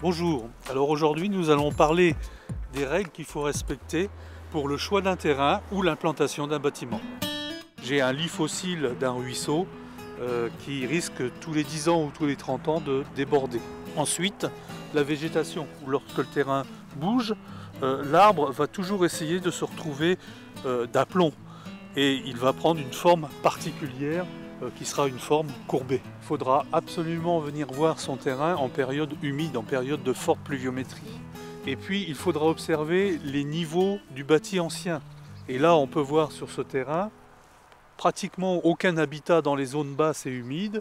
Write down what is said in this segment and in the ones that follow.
Bonjour, alors aujourd'hui nous allons parler des règles qu'il faut respecter pour le choix d'un terrain ou l'implantation d'un bâtiment. J'ai un lit fossile d'un ruisseau qui risque tous les 10 ans ou tous les 30 ans de déborder. Ensuite, la végétation, lorsque le terrain bouge, l'arbre va toujours essayer de se retrouver d'aplomb et il va prendre une forme particulière qui sera une forme courbée. Il faudra absolument venir voir son terrain en période humide, en période de forte pluviométrie. Et puis il faudra observer les niveaux du bâti ancien. Et là on peut voir sur ce terrain pratiquement aucun habitat dans les zones basses et humides,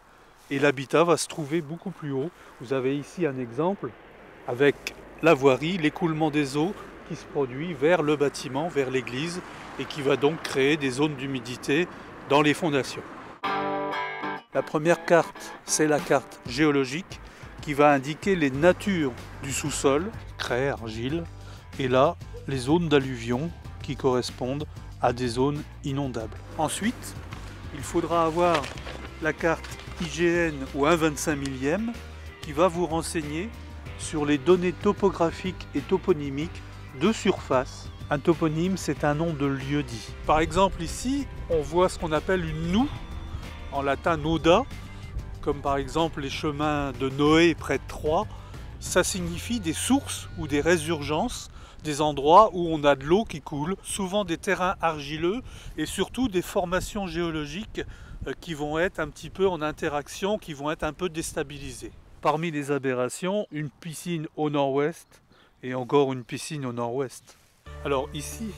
et l'habitat va se trouver beaucoup plus haut. Vous avez ici un exemple avec la voirie, l'écoulement des eaux qui se produit vers le bâtiment, vers l'église, et qui va donc créer des zones d'humidité dans les fondations. La première carte, c'est la carte géologique qui va indiquer les natures du sous-sol, craie, argile, et là, les zones d'alluvion qui correspondent à des zones inondables. Ensuite, il faudra avoir la carte IGN ou 1/25 millième qui va vous renseigner sur les données topographiques et toponymiques de surface. Un toponyme, c'est un nom de lieu dit. Par exemple, ici, on voit ce qu'on appelle une noue, en latin noda, comme par exemple les chemins de Noé près de Troie. Ça signifie des sources ou des résurgences, des endroits où on a de l'eau qui coule, souvent des terrains argileux et surtout des formations géologiques qui vont être un petit peu en interaction, qui vont être un peu déstabilisées. Parmi les aberrations, une piscine au nord-ouest et encore une piscine au nord-ouest. Alors ici,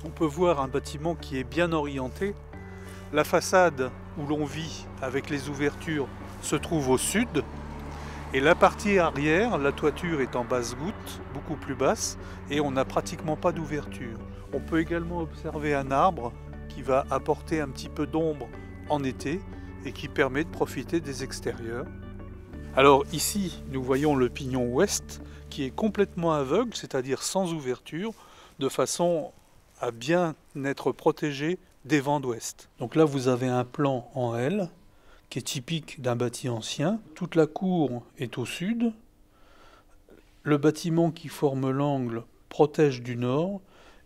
on peut voir un bâtiment qui est bien orienté. La façade où l'on vit avec les ouvertures se trouve au sud et la partie arrière, la toiture est en basse-goutte, beaucoup plus basse, et on n'a pratiquement pas d'ouverture. On peut également observer un arbre qui va apporter un petit peu d'ombre en été et qui permet de profiter des extérieurs. Alors ici, nous voyons le pignon ouest qui est complètement aveugle, c'est-à-dire sans ouverture, de façon à bien être protégé des vents d'ouest. Donc là, vous avez un plan en L qui est typique d'un bâti ancien. Toute la cour est au sud. Le bâtiment qui forme l'angle protège du nord.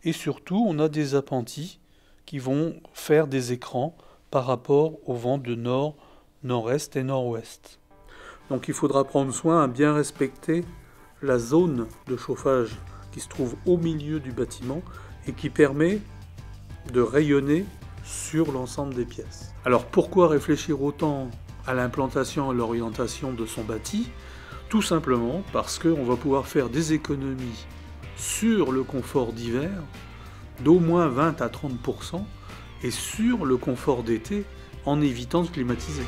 Et surtout, on a des appentis qui vont faire des écrans par rapport au vent de nord, nord-est et nord-ouest. Donc il faudra prendre soin à bien respecter la zone de chauffage qui se trouve au milieu du bâtiment et qui permet de rayonner sur l'ensemble des pièces. Alors pourquoi réfléchir autant à l'implantation et l'orientation de son bâti? Tout simplement parce qu'on va pouvoir faire des économies sur le confort d'hiver d'au moins 20 à 30% et sur le confort d'été en évitant de climatiser.